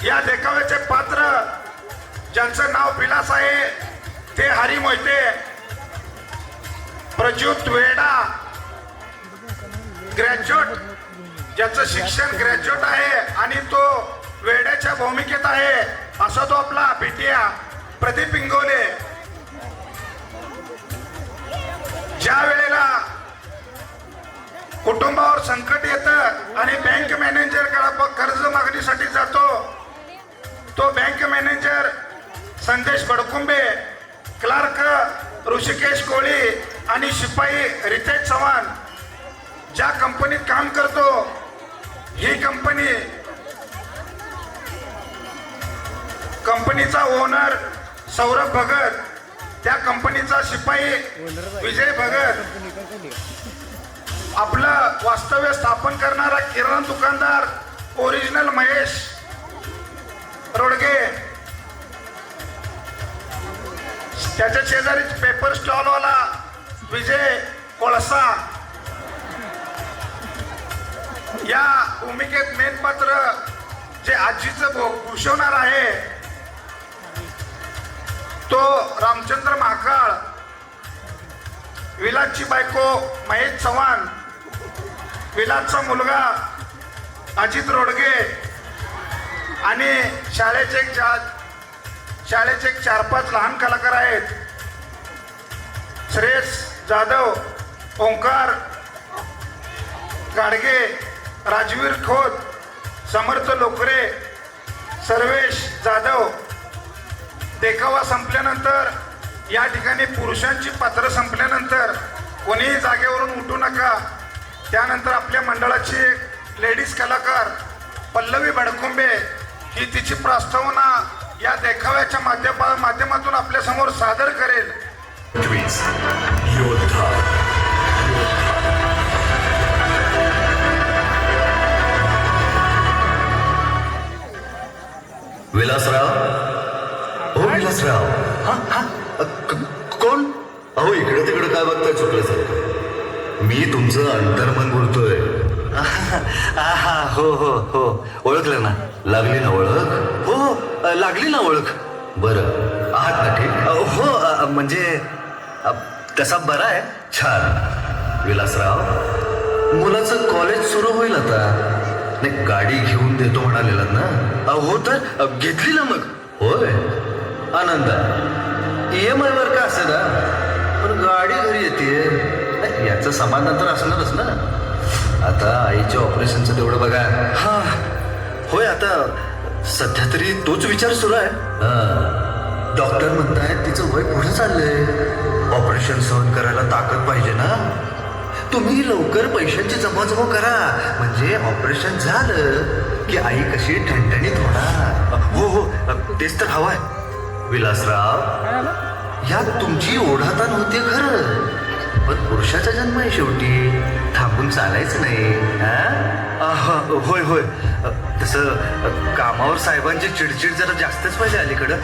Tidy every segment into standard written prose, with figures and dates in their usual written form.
या देखाव्याचे पात्र ज्यांचं नाव विलास आहे ते हरी मोहिते, प्रज्योत वेडा ग्रॅज्युएट, ज्याचं शिक्षण ग्रॅज्युएट आहे आणि तो वेड्याच्या भूमिकेत आहे, असा तो आपला बिटिया प्रदीप इंगोले. ज्या वेळेला कुटुंबावर संकट येतं आणि बँक मॅनेजर कर्ज मागणीसाठी जातो, तो बँक मॅनेजर संदेश बडकुंबे, क्लार्क ऋषिकेश कोळी आणि शिपाई रितेश चव्हाण ज्या कंपनीत काम करतो, ही कंपनीचा ओनर सौरभ भगत, त्या कंपनीचा शिपाई विजय भगत, आपलं वास्तव्य स्थापन करणारा किराणा दुकानदार ओरिजिनल महेश रोडगे, त्याच्या शेजारी पेपर स्टॉलवाला विजय कोळसा. या भूमिकेत मेन पात्र जे आजीचं भूषवणार आहे तो रामचंद्र महाकाळ, विलासची बायको महेश चव्हाण, विलासचा मुलगा अजित रोडगे आणि शाळेचे एक 4-5 लहान कलाकार आहेत. श्रेयस जाधव, ओंकार गाडगे, राजवीर खोत, समर्थ लोकरे, सर्वेश जाधव. देखावा संपल्यानंतर या ठिकाणी पुरुषांची पात्र संपल्यानंतर कोणीही जागेवरून उठू नका. त्यानंतर आपल्या मंडळाची एक लेडीज कलाकार पल्लवी बडकुंबे ही तिची प्रस्तावना या देखाव्याच्या माध्यमातून आपल्या समोर सादर करेल. विलासराव, हो विलासराव. कोण? अहो इकडे तिकडे काय बघताय चुकल्यासारखं? मी तुमचं अंतर्मन बोलतोय. हो हो हो, ओळखलं ना. लागली ना ओळख? हो लागली ना ओळख. बरं, आहात ना ठीक? हो म्हणजे तसा बरा आहे. छान. विलासराव, मुलाचं कॉलेज सुरू होईल आता. नाही, गाडी घेऊन देतो म्हणालेला ना? हो तर घेतली ना मग. होय, आनंद आहे. EMI वर का असे ना, पण गाडी घरी येते याचं समाधान तर असणारच ना. आता आईच्या ऑपरेशनचं तेवढं बघा. हा होय, आता सध्या तरी तोच विचार सुरू आहे. डॉक्टर म्हणतायत तिचं वय पुढे चाललंय, ऑपरेशन सहन करायला ताकद पाहिजे ना. तुम्ही लवकर पैशांची जमाजमा करा, म्हणजे ऑपरेशन झालं की आई कशी ठणठणीत होणार. हो हो, तेच तर हवं आहे. विलासराव, यात तुमची ओढाताण होते खरं, पण पुरुषाचा जन्म आहे शेवटी, थांबून चालायचं नाही. होय होय, तसं कामावर साहेबांची चिडचिड जरा जास्तच पाहिजे अलीकडं.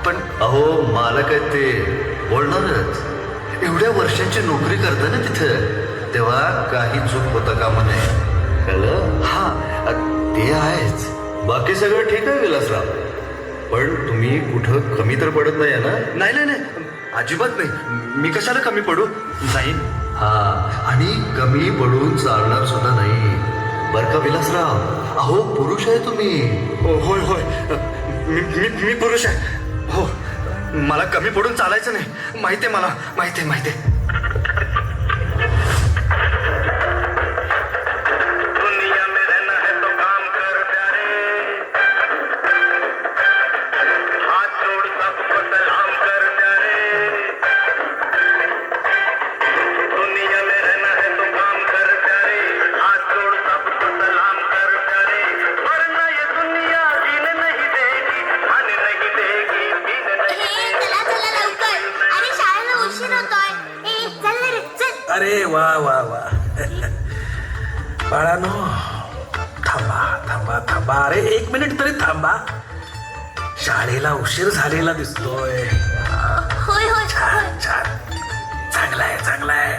पण अहो मालक आहेत ते, बोलणारच. एवढ्या वर्षांची नोकरी करता ना तिथं, तेव्हा काही चूक होता कामा नये. कळलं? हा ते आहेच. बाकी सगळं ठीक आहे विलासराव, पण तुम्ही कुठं कमी तर पडत नाही ना? नाही नाही नाही, अजिबात नाही. मी कशाला कमी पडू? नाही. हा, आणि कमी पडून चालणार सुद्धा नाही बरं का विलासराव. अहो पुरुष आहे तुम्ही. होय होय, मी पुरुष आहे. हो, मला कमी पडून चालायचं नाही. माहिती आहे मला, माहिती आहे. अरे वा वा वा. बाळानो, थांबा थांबा थांबा. अरे 1 मिनिट तरी थांबा. शाळेला उशीर झालेला दिसतोय. होय होय. छान छान, चांगला आहे.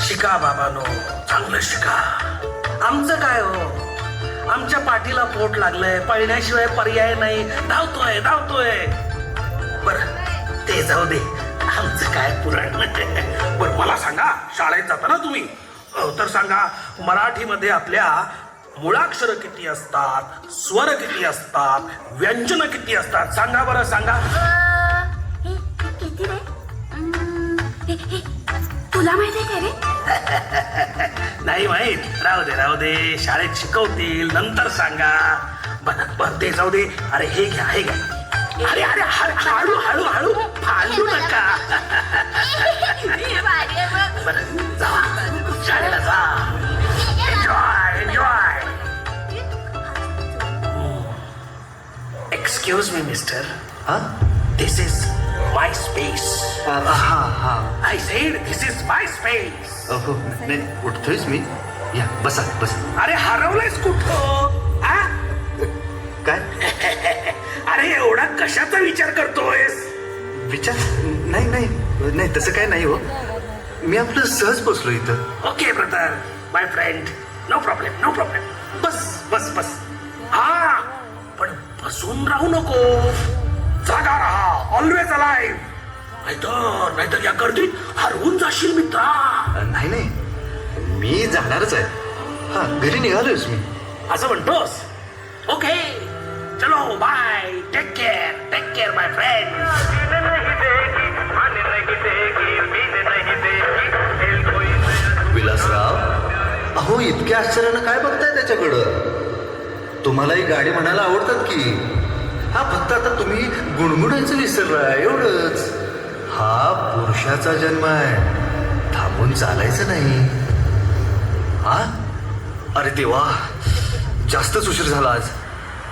शिका बाबानो, चांगलं शिका. आमचं काय हो, आमच्या पाठीला पोट लागलंय, पळण्याशिवाय पर्याय नाही, धावतोय धावतोय. बर ते जाऊ दे, आमचं काय पुराण. बर मला सांगा, शाळेत जाताना तुम्ही तर सांगा, मराठीमध्ये आपल्या मुळाक्षर किती असतात, स्वर किती असतात, व्यंजन किती असतात, सांगा बरं सांगा. हे किती रे? हे तुला माहिती आहे का रे? नाही माहित, राहू दे, शाळेत शिकवतील, नंतर सांगा. बर ते जाऊ दे. अरे हे घ्या, हे घ्या. अरे अरे हळू हळू हळू फाडू नका. बरं जा, शाळेला जा. Enjoy enjoy. Excuse me mister, हा दिस इज माय स्पेस. हा I said this is my space. हो नाही उठतोयच मी. या बसा बसा. अरे हरवलंयस कुठं? हा? काय अरे एवढा कशाचा विचार करतोयस? विचार नाही नाही नाही तसं काय नाही हो. मी आपलं सहज बसलो इथं. Okay brother, my friend, no problem no problem. बस बस बस. हा पण बसून राहू नको, जागा राहा, ऑलवेज अलाइव्ह. नाहीतर या गर्दीत हरवून जाशील मित्रा. नाही नाही मी जाणारच आहे. हा घरी निघालोयच मी. असं म्हणतोस? ओके चलो बाय. टेक केअर माय फ्रेंड. विलासराव, अहो इतक्या आश्चर्यानं काय बघताय त्याच्याकडं? तुम्हालाही गाडी म्हणायला आवडतात की. हा फक्त आता तुम्ही गुणगुणायचं विसरलाय एवढंच. हा पुरुषाचा जन्म आहे, थांबून चालायचं नाही. हा अरे देवा, जास्तच उशीर झाला आज.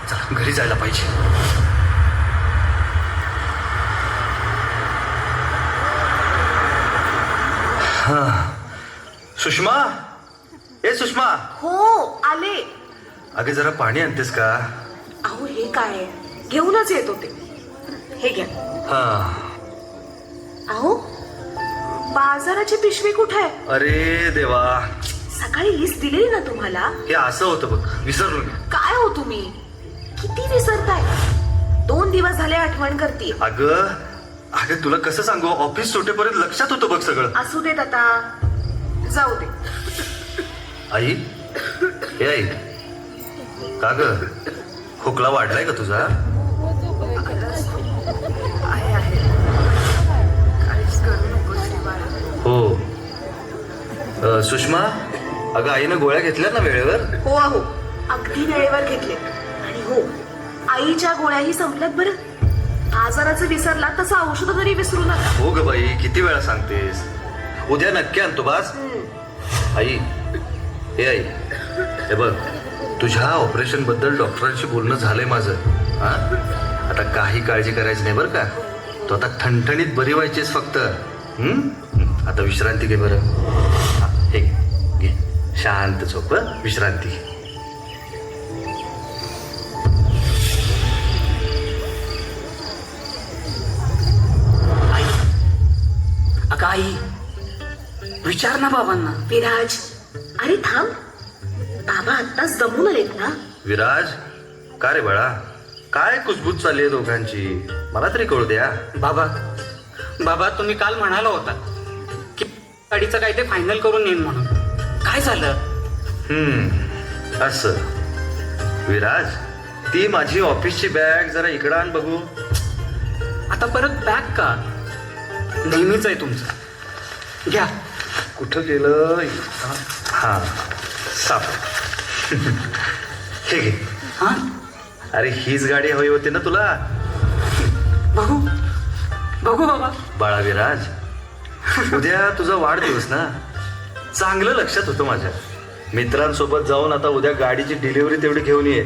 चला घरी जायला पाहिजे. हा सुषमा, ए सुषमा, हो आले. अगे जरा पाणी आणतेस का? अहो हे काय, घेऊनच येत होते. हे घ्या. हा अहो बाजाराची पिशवी कुठे आहे? अरे देवा, सकाळी लिस्ट दिलेली ना तुम्हाला. हे असं होतं बघ, विसरलो मी. काय हो तुम्ही, किती विसरताय? 2 दिवस झाले आठवण करते. अगं तुला कसं सांगू, ऑफिस सुटेपर्यंत लक्षात होतं बघ सगळं. असू देत आता, जाऊ दे. आई, हे आई, का ग खोकला वाढलाय का तुझा? हो सुषमा, अगं आईनं गोळ्या घेतल्या ना वेळेवर? हो अहो अगदी वेळेवर घेतले. आणि हो आईच्या गोळ्याही संपल्यात बरं. आजाराचं विसरला तसं औषध तरी विसरू नका. हो ग बाई, किती वेळा सांगतेस. उद्या नक्की आणतो बास. आई, हे आई, हे बघ, तुझ्या ऑपरेशन बद्दल डॉक्टरांशी बोलणं झालंय माझं. हा आता काही काळजी करायची नाही बरं का. तू आता ठणठणीत बरी व्हायचीस फक्त. आता विश्रांती घे बरं. हा, हे घे, शांत झोप, विश्रांती घे. अगं आई, विचार ना बाबांना. विराज, अरे थांब. बाबा आत्ताच दमून आलेत ना. विराज, का रे बाळा, काय कुजबूज चालली आहे दोघांची? मला तरी कळू द्या. बाबा तुम्ही काल म्हणाला होता की गाडीचं काय ते फायनल करून येईन म्हणून. काय झालं? असं विराज, ती माझी ऑफिसची बॅग जरा इकडं आण बघू. आता परत बॅग का? नेहमीच आहे तुमचं. घ्या. कुठं गेलं? हा साप. हे घे. हा अरे हीच गाडी हवी होती ना तुला? बघू बघू बाबा. बाळा विराज, उद्या तुझा वाढदिवस ना. चांगलं लक्षात होतं माझ्या. मित्रांसोबत जाऊन आता उद्या गाडीची डिलिव्हरी तेवढी घेऊन ये.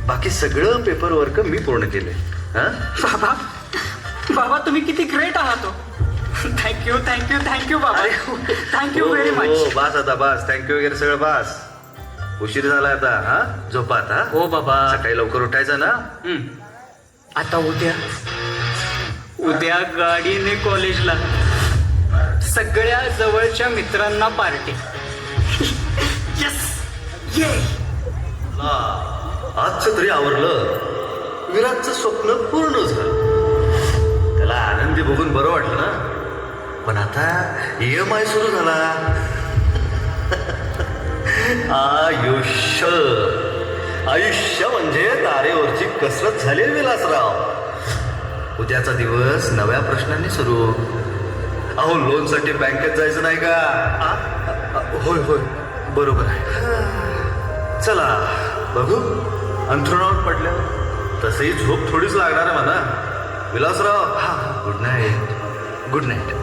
बाकी सगळं पेपर वर्क मी पूर्ण केले. हा बाबा बाबा तुम्ही किती ग्रेट आहात. थँक्यू थँक्यू थँक्यू बाबा. थँक्यू व्हेरी हो मच. बास आता, बास. थँक्यू वगैरे सगळं बास. उशीर झाला आता. हा झोपा आता. हो बाबा. सकाळी लवकर उठायचं ना. आता उद्या गाडीने कॉलेजला सगळ्या जवळच्या मित्रांना पार्टी. यस ये. आजचं तरी आवरलं. विराटचं स्वप्न पूर्ण झालं. त्याला आनंदी बघून बरं वाटलं ना. पण आता EMI सुरू झाला. आयुष्य म्हणजे तारेवरची कसरत झाली विलासराव. उद्याचा दिवस नव्या प्रश्नांनी सुरू. अहो लोनसाठी बँकेत जायचं नाही का? होय होय बरोबर आहे. चला बघू. अंथरुणावर पडल्यावर तसंही झोप थोडीच लागणार आहे म्हणा. विलासराव, हा गुड नाईट. Good night.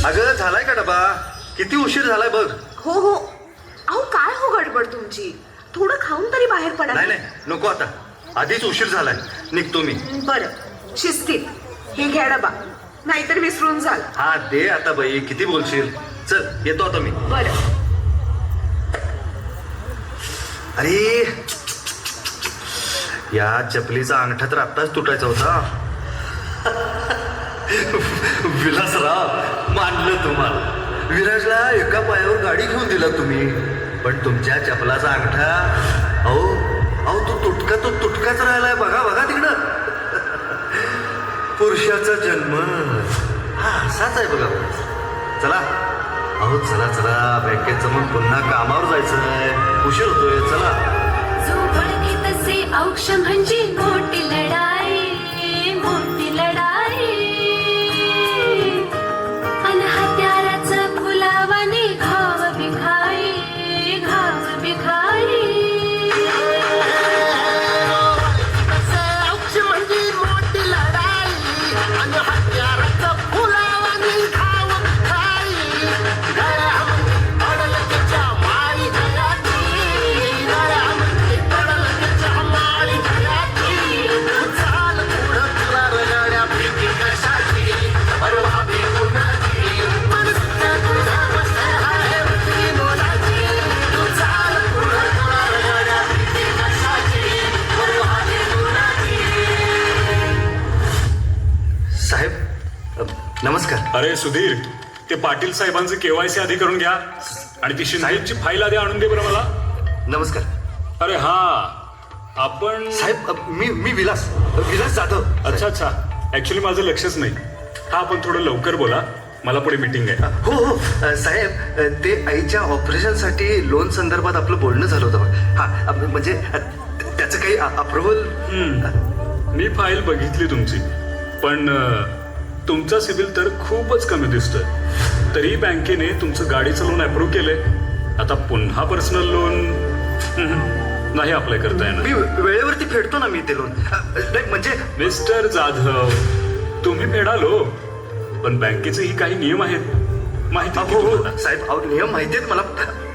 अगं झालाय का डबा? किती उशीर झालाय बघ. हो हो. अहो काय हो गडबड तुमची? थोडं खाऊन तरी बाहेर पडा. नाही नाही नको आता. आधीच उशीर झालाय. निघतो मी. बरं शिस्तीत. हे घ्या डबा, नाहीतर विसरून जाल. हा दे आता बाई. किती बोलशील. चल येतो आता मी. बरं. अरे या चपलीचा अंगठा तर आत्ताच तुटायचा होता. विलासराव मानलं तुम्हाला. विराजला एका पायावर गाडी घेऊन दिला तुम्ही. पण तुमच्या चपलाचा अंगठा अहो तो तुटकाच राहिलाय. बघा बघा तिकडं. पुरुषाचा जन्म हा असाच आहे बघा. चला अहो चला बँकेत जमून पुन्हा कामावर जायचंय. उशीर होतोय. चला. जो बळकी तसे औक्ष म्हणजे मोठी लढाई, मोठी लढाई. अन हत्याराचं फुलावाने घाव बिखाई, घाव बिखाई. नमस्कार. अरे सुधीर, ते पाटील साहेबांचं KYC आधी करून घ्या आणि ती शिंदेची फाईल आधी आणून दे बरं मला. नमस्कार अरे हा आपण साहेब मी विलास जाधव. अच्छा ऍक्च्युली माझं लक्षच नाही. हा आपण थोडं लवकर बोला, मला पुढे मीटिंग आहे. हो साहेब ते आईच्या ऑपरेशनसाठी लोन संदर्भात आपलं बोलणं झालं होतं. हा म्हणजे त्याचं काही अप्रुव्हल. मी फाईल बघितली तुमची, पण तुमचा सिबिल तर खूपच कमी दिसतोय. तरी बँकेने तुमचं गाडीचं लोन अप्रूव्ह केलंय. आता पुन्हा पर्सनल लोन नाही अप्लाय करता येणार. मी वेळेवरती फेडतो ना मी ते लोन. म्हणजे मिस्टर जाधव, तुम्ही फेडालो, पण बँकेचेही काही नियम आहेत. माहिती आहे की तुम्हाला? साहेब नियम माहिती आहेत मला.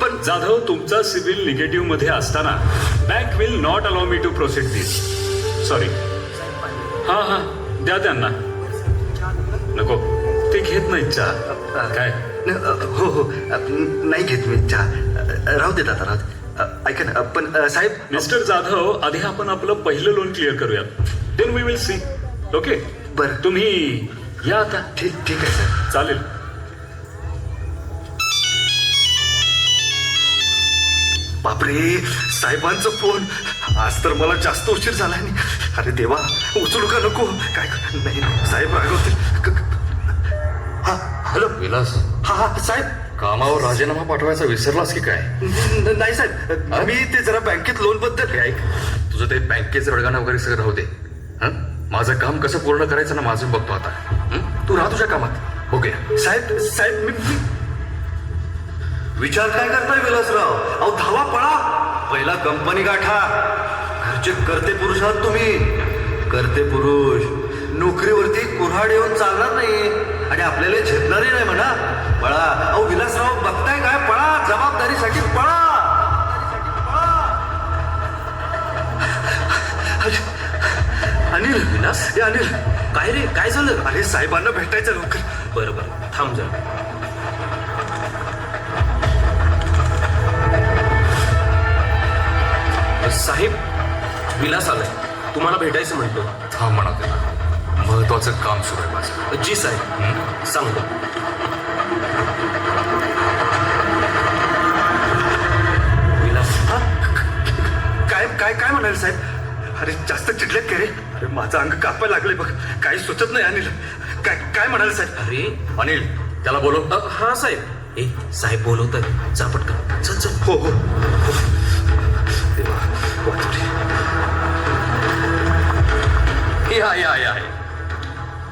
पण जाधव, तुमचा सिबिल निगेटिव्ह मध्ये असताना bank will not allow me to proceed this. Sorry. हा द्या त्यांना. नको, ते घेत नाहीत चहा. काय? हो नाही घेत मी चहा. राहू देत आता. राहू दे. ऐका ना पण साहेब. मिस्टर जाधव, आधी आपण आपलं पहिलं लोन क्लिअर करूयात. Then we will see. Okay बरं. तुम्ही या आता. ठीक आहे सर. चालेल. बापरे साहेबांचा फोन. आज तर मला जास्त उशीर झाला नाही. अरे देवा, उचलू का नको? काय नाही साहेब रागवतील. हा हॅलो विलास, हा साहेब. कामावर राजीनामा पाठवायचा विसरलास की काय? नाही साहेब, मी ते जरा बँकेत लोन बद्दल. ऐक, तुझं ते बँकेचं रडगाणं वगैरे सगळं राहू दे. माझं काम कसं पूर्ण करायचं ना माझं बघतो आता. तू राहा तुझ्या कामात. ओके साहेब मी विचार काय करताय विलासराव? अहो धावा पळा. पहिला कंपनी गाठा. घरचे करते पुरुष आहात तुम्ही. करते पुरुष. नोकरीवरती कुऱ्हाड येऊन चालणार नाही आणि आपल्याला झेपणारही नाही म्हणा. पळा. अहो विलासराव बघताय काय? पळा. जबाबदारीसाठी पळा. अनिल. विलास. हे अनिल. काय रे, काय झालं? अरे साहेबांना भेटायचं लवकर. बरं थांब जा. साहेब, विलास आलाय, तुम्हाला भेटायचं म्हणतो. थांब म्हणा त्याला. महत्वाचं काम सुरू आहे माझं. जी साहेब सांगतो. विलास, काय काय काय म्हणाल साहेब? अरे जास्त चिडलेत का रे? अरे माझं अंग कापायला लागले बघ. काही सुचत नाही अनिल. काय काय म्हणाल साहेब? अरे अनिल त्याला बोलव. हा साहेब. ए साहेब बोलवतात, जा पटकन. चल चल. हो हो. देवा, वाचवली.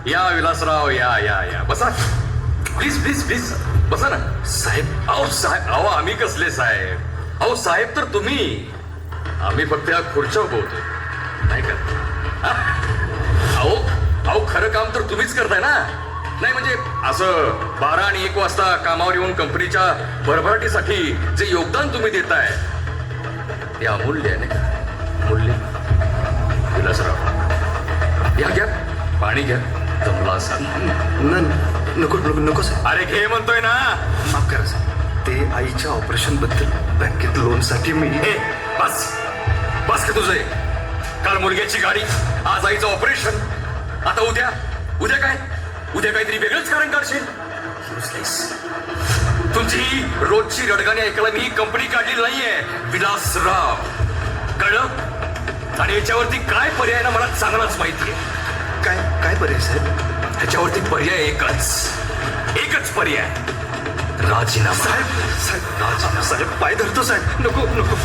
या विलासराव या बसा. प्लीज प्लीज प्लीज बसा ना. साहेब अहो आम्ही कसले साहेब? अहो साहेब तर तुम्ही. आम्ही फक्त या खुर्च्या उभवतो नाही का? हा? अहो खरं काम तर तुम्हीच करताय ना. नाही म्हणजे असं 12 आणि 1 वाजता कामावर येऊन कंपनीच्या भरभराटीसाठी जे योगदान तुम्ही देताय ते अमूल्य आहे नाही. मूल्य. विलासराव या घ्या पाणी घ्या. जमला असा. नको नको नको साहेब. अरे घे म्हणतोय ना. माफ करा साहेब. ते आईच्या ऑपरेशन बद्दल बँकेत लोनसाठी मी बस बस का तुझे? काल मुलग्याची गाडी, आज आईचं ऑपरेशन, आता उद्या काय? उद्या काहीतरी वेगळंच कारण काढशील. तुमची रोजची रडगाणी ऐकायला मी कंपनी काढली नाहीये विलासराव, कळलं? आणि याच्यावरती काय पर्याय ना मला चांगलाच माहितीये. काय काय पर्याय साहेब? ह्याच्यावरती पर्याय एकच पर्याय. राजीनामा. साहेब साहेब राजीनामा. साहेब पाय धरतो साहेब. नको नको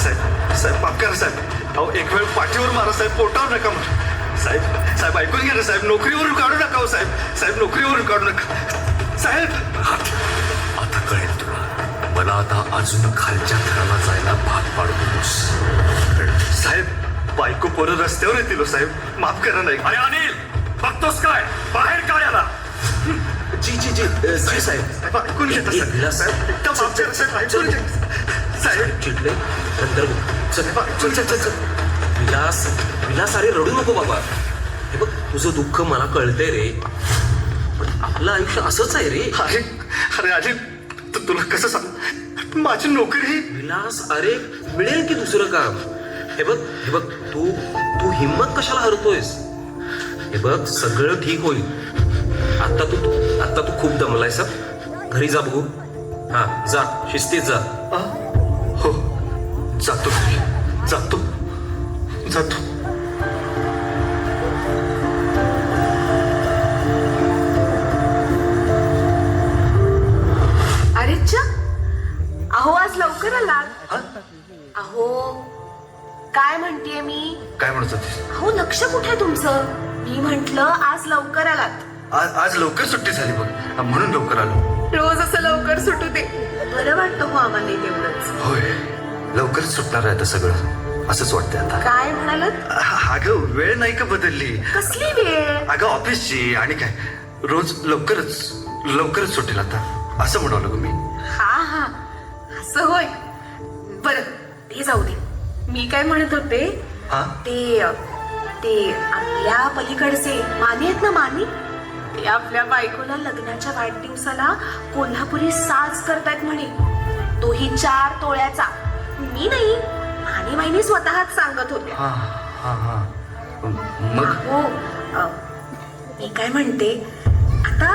साहेब. साहेब माफ करा साहेब. अहो एक वेळ पाठीवर मारा साहेब, पोटावर नका मारा. साहेब साहेब ऐकून घ्या ना साहेब. नोकरीवरून काढू नका हो साहेब. साहेब नोकरीवरून काढू नका साहेब. आता कळेल तुला. मला आता अजून खालच्या थराला जायला भाग पाडू नकोस. साहेब बायको पोरं रस्त्यावर येतील हो साहेब. माफ करा नाही. अरे अनिल बघतोस काय? बाहेर काढ याला. जी जी जी जी साहेब. साहेब ऐकून घेता ए, विलास. साहेब. एकदा माफ करा साहेब. ऐकून घ्या साहेब. चिडले नंतर चल चल चल चल चल. विलास अरे रडू नको बाबा. हे बघ तुझं दुःख मला कळतंय रे, पण आपलं आयुष्य असंच आहे रे. अरे अरे अनिल तुला कसं सांग? माझी नोकरी. विलास अरे मिळेल की दुसरं काम. हे बघ तू हिम्मत कशाला हरतोयस? हे बघ सगळं ठीक होईल. आता तू खूप दमलायस. घरी जा बघू. हा जा शिस्तीत जा. हो जातो जातो जातो. अरे च्या, अहो आज लवकर आलात. अहो काय म्हणतेय मी? काय म्हणत होतीस? अहो लक्ष कुठे आहे तुमचं? मी म्हंटल आज लवकर आलात. आज लवकर सुट्टी झाली बघ, म्हणून लवकर आलो. रोज असं लवकर सुटू दे, बरं वाटतं हो आम्हाला तेवढंच. होय लवकरच सुटणार आहे आता सगळं, असंच वाटतंय आता. काय म्हणालात? अगं वेळ नाही का बदलली? कसली वेळ? अगं ऑफिसची. आणि काय रोज लवकरच सुटेल आता, असं म्हणावं ग मी. हा असं होय. बर ते जाऊ दे. मी काय म्हणत होते, हा ते आपल्या पलीकडचे माने आहेत ना, माने, ते आपल्या बायकोला लग्नाच्या वाढदिवसाला कोल्हापुरी साज करतायत म्हणे. तोही 4 तोळ्याचा. मी नाही, माने माहिनी स्वतःच सांगत होत्या. हा मग हो मी काय म्हणते, आता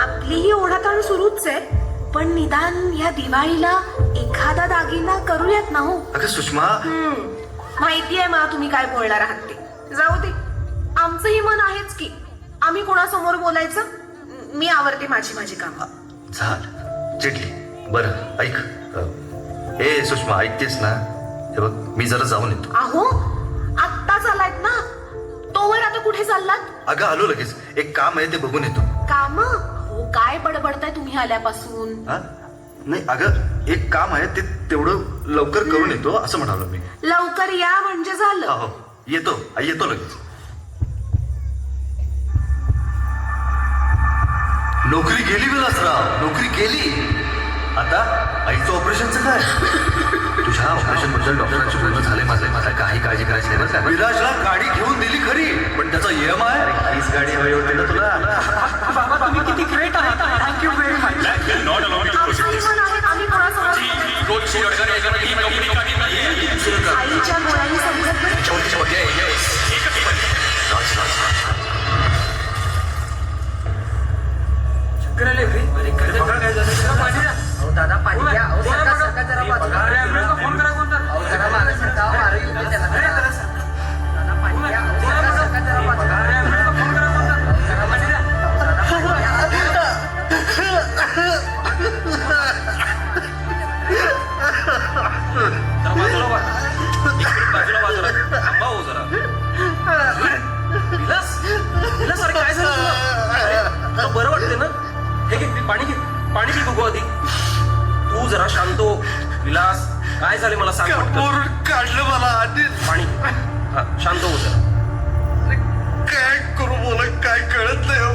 आपली ही ओढाताण सुरूच आहे, पण निदान या दिवाळीला एखादा दागिना करूयात ना हो. अगं सुषमा, माहिती आहे मला तुम्ही काय बोलणार आहात ते. जाऊ दे, आमचंही मन आहेच की. आम्ही कोणासमोर बोलायचं? मी आवरते माझी कामं. झाल चिडली. बरं ऐक, ए सुषमा ऐकतेस ना? हे बघ मी जरा जाऊन येतो. अहो आत्ताच आलायत ना, तोवर आता कुठे चाललात? अगं आलो लगेच, एक काम आहे ते बघून येतो. काम? हो काय बडबडताय तुम्ही आल्यापासून? हा नाही अगं एक काम आहे ते तेवढं लवकर करून येतो असं म्हणालो मी. लवकर या म्हणजे झालं. हो येतो लगेच. नोकरी गेली विलासराव, नोकरी गेली. आता आईचं ऑपरेशनचं काय? तुझ्या ऑपरेशन बद्दल डॉक्टरांशी बोलणं झालंय माझं. काही काळजी करायची नाही बरं का? विराजला गाडी घेऊन दिली खरी, पण त्याचा EMI. हीच गाडी हवी होती ना तुला? बाबा तुम्ही किती ग्रेट आहात. Thank you very much. आमचंही मन आहे, आम्ही कोणासमोर रोजची रडगाणी ऐकायला ही कंपनी काढली नाहीये. आईच्या गोळ्याही समजत नाही. याच्यावरती पर्याय एकच पर्याय. राजीनामा. पाणी घे, पाणी घे बघू आधी. तू जरा शांत हो. विलास, काय झाले मला सांग पटकन. कापूर काढलं मला आणि पाणी. हा, शांत हो जरा. काय करू मला काय कळत नाही हो.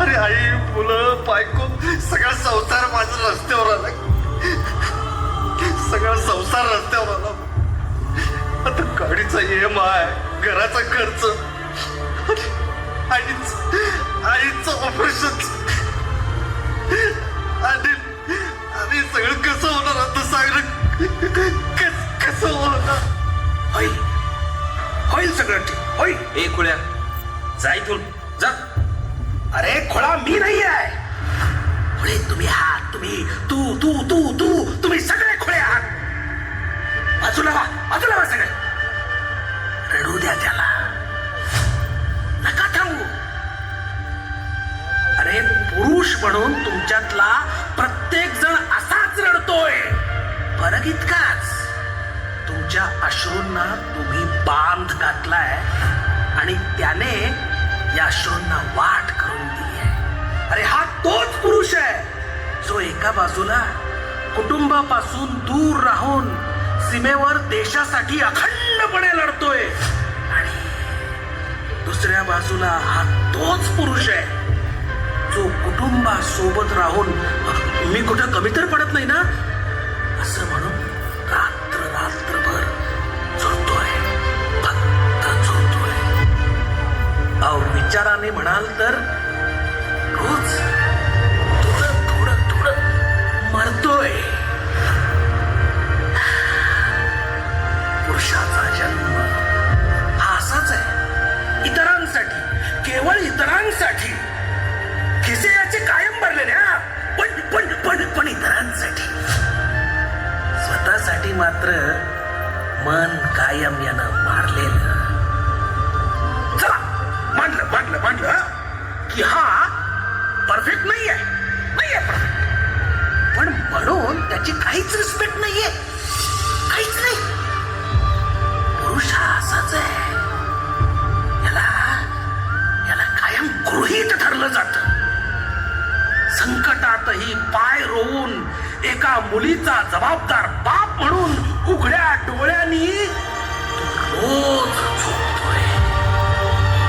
अरे आई, मुलं, बायको, सगळा संसार माझा रस्त्यावर आला. सगळा संसार रस्त्यावर आला. आता गाडीचा EMI, घराचा खर्च, आईचं ऑपरेशन, आणि सगळं कसं होणार आता सांग ना. कसं होणार. होईल, होईल सगळं ठीक होईल. ए खुळ्या, जा इथून जा. अरे खोळा मी नाही आहे. खुळे तुम्ही आहात. तुम्ही तू तू तू तू तुम्ही सगळे खुळे आहात. बाजूला वा, बाजूला वा सगळे. रडू द्या त्याला, नका थांबू. अरे पुरुष म्हणून तुमच्यातला प्रत्येक जण असाच रडतोय. फरक इतकाच, तुमच्या अश्रूंना तुम्ही बांध घातलाय आणि त्याने या अश्रूंना वाट करून दिली आहे. अरे हा तोच पुरुष आहे जो एका बाजूला कुटुंबापासून दूर राहून सीमेवर देशासाठी अखंडपणे लढतोय आणि दुसऱ्या बाजूला हा तोच पुरुष आहे जो कुटुंबासोबत राहून मी कुठं कमी तर पडत नाही ना असं म्हणून रात्रभर झोपतोय, फक्त झोपतोय. अहो विचाराने म्हणाल तर रोज थोडं मरतोय. पुरुषाचा जन्म हा असाच आहे, इतरांसाठी, केवळ इतरांसाठी. खिसे याचे कायम भरलेले हा, पण इतरांसाठी. स्वतःसाठी मात्र मन कायम यानं मारलेलं. चला मांडलं की हा परफेक्ट नाहीये परफेक्ट, पण म्हणून त्याची काहीच रिस्पेक्ट नाहीये, काहीच नाही. पुरुष हा असाच आहे, याला कायम गृहीत धरलं जातं. संकटातही पाय रोवून एका मुलीचा जबाबदार बाप म्हणून उघड्या डोळ्यांनी रोज झोपतोय.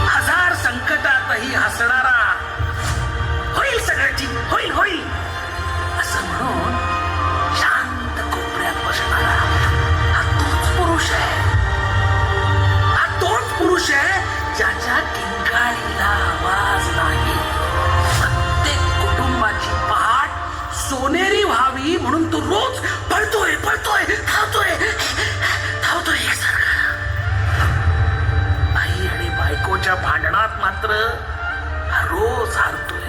हजार संकटातही हसणारा, होईल सगळं ठीक, होईल असं म्हणून शांत कोपऱ्यात बसणारा हा तोच पुरुष आहे. हा तोच पुरुष आहे ज्याच्या किंकाळीला आवाज नाही. प्रत्येक कुटुंबाची पहाट सोनेरी व्हावी म्हणून तो रोज पळतोय, धावतोय एकसारखा. आई आणि बायकोच्या भांडणात मात्र हा रोज हारतोय.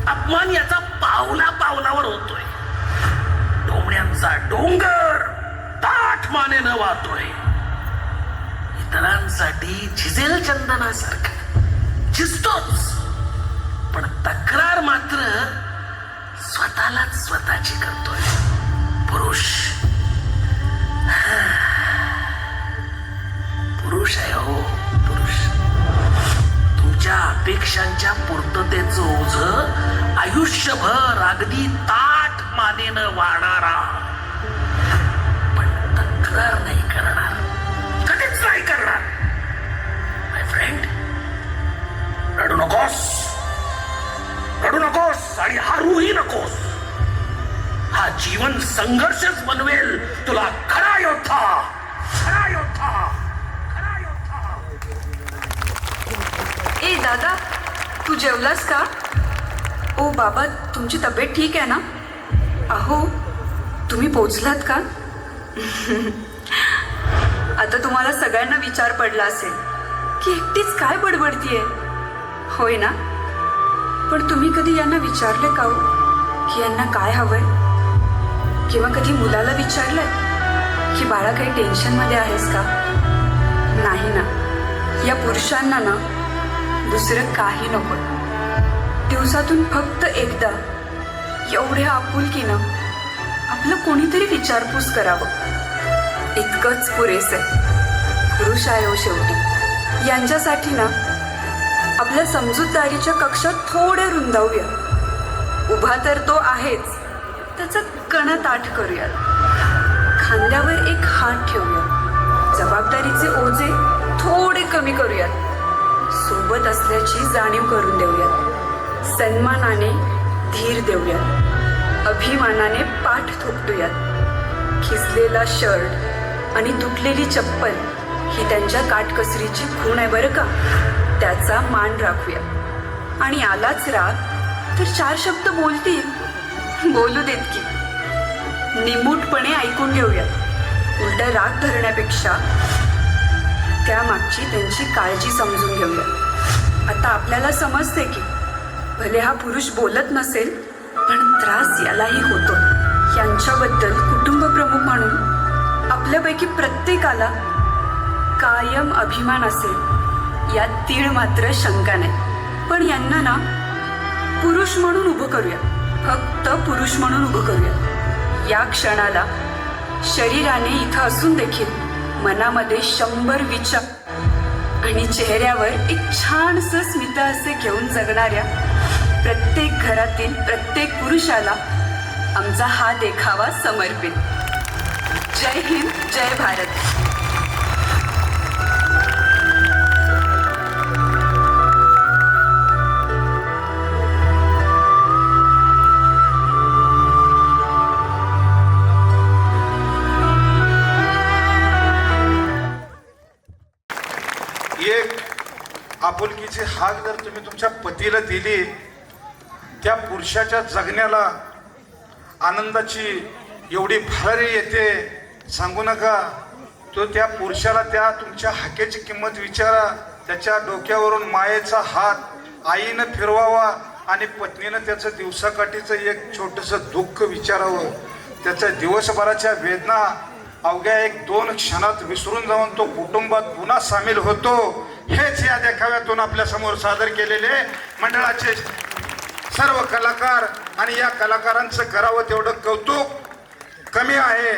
अपमान याचा पावलावर होतोय. डोंबण्यांचा डोंगर ताठ मानेनं वाहतोय. इतरांसाठी झिजेल चंदनासारखं झिजतोच, पण तक्रार मात्र स्वतःलाच स्वतःची करतोय. पुरुष आहे हो, पुरुष. तुमच्या अपेक्षांच्या पूर्ततेचं ओझं आयुष्यभर अगदी ताठ मानेनं वाहणारा, पण तक्रार नाही करणार, कधीच नाही करणार. माय फ्रेंड, रडू नकोस आणि हारूही नकोस. हा जीवन संघर्षच बनवेल तुला खरा योद्धा. ए दादा, तू जेवलास का? ओ बाबा, तुमची तब्येत ठीक आहे ना? अहो, तुम्ही पोचलात का? आता तुम्हाला सगळ्यांना विचार पडला असेल की एकटीच काय बडबडतीये, होय ना? पण तुम्ही कधी यांना विचारले का हो की यांना काय हवंय? किंवा कधी मुलाला विचारलंय की बाळा काही टेन्शनमध्ये आहेस का? नाही ना. या पुरुषांना ना दुसरं काही नको. दिवसातून फक्त एकदा एवढ्या आपुलकीनं आपलं कोणीतरी विचारपूस करावं, इतकंच पुरेसं आहे. पुरुष आहे हो शेवटी. यांच्यासाठी ना आपल्या समजूतदारीच्या कक्षात थोडे रुंदावूया. उभा तर तो आहेच, त्याचा कणा ताठ करूयात. खांद्यावर एक हात ठेवूया. जबाबदारीचे ओझे थोडे कमी करूयात. सोबत असल्याची जाणीव करून देऊयात. सन्मानाने धीर देऊयात. अभिमानाने पाठ थोपटूयात. खिसलेला शर्ट आणि तुटलेली चप्पल ही त्यांच्या काटकसरीची खूण आहे बरं का. त्याचा मान राखूया. आणि आलाच राग तर 4 शब्द बोलतील, बोलू देत की. निमूटपणे ऐकून घेऊया. उलट राग धरण्यापेक्षा त्यामागची त्यांची काळजी समजून घेऊया. आता आपल्याला समजते की भले हा पुरुष बोलत नसेल, पण त्रास यालाही होतो. यांच्याबद्दल कुटुंब प्रमुख म्हणून आपल्यापैकी प्रत्येकाला कायम अभिमान असेल यात तीळ मात्र शंका नाही. पण यांना ना पुरुष म्हणून उभं करूया. फक्त पुरुष म्हणून उभं करूया. या क्षणाला शरीराने इथं असून देखील मनामध्ये 100 विचार आणि चेहऱ्यावर एक छानसं स्मित असे घेऊन जगणाऱ्या प्रत्येक घरातील प्रत्येक पुरुषाला आमचा हा देखावा समर्पित. जय हिंद, जय भारत. एक आपुलकीची हाक जर तुम्ही तुमच्या पतीला दिली, त्या पुरुषाच्या जगण्याला आनंदाची एवढी भरारी येते सांगू नका. तो त्या पुरुषाला त्या तुमच्या हाकेची किंमत विचारा. त्याच्या डोक्यावरून मायेचा हात आईनं फिरवावा आणि पत्नीनं त्याचं दिवसाकाठीचं एक छोटंसं दुःख विचारावं. त्याच्या दिवसभराच्या वेदना अवघ्या 1-2 क्षणात विसरून जाऊन तो कुटुंबात पुन्हा सामील होतो. हेच या देखाव्यातून आपल्या समोर सादर केलेले मंडळाचे सर्व कलाकार आणि या कलाकारांचं करावं तेवढं कौतुक कमी आहे.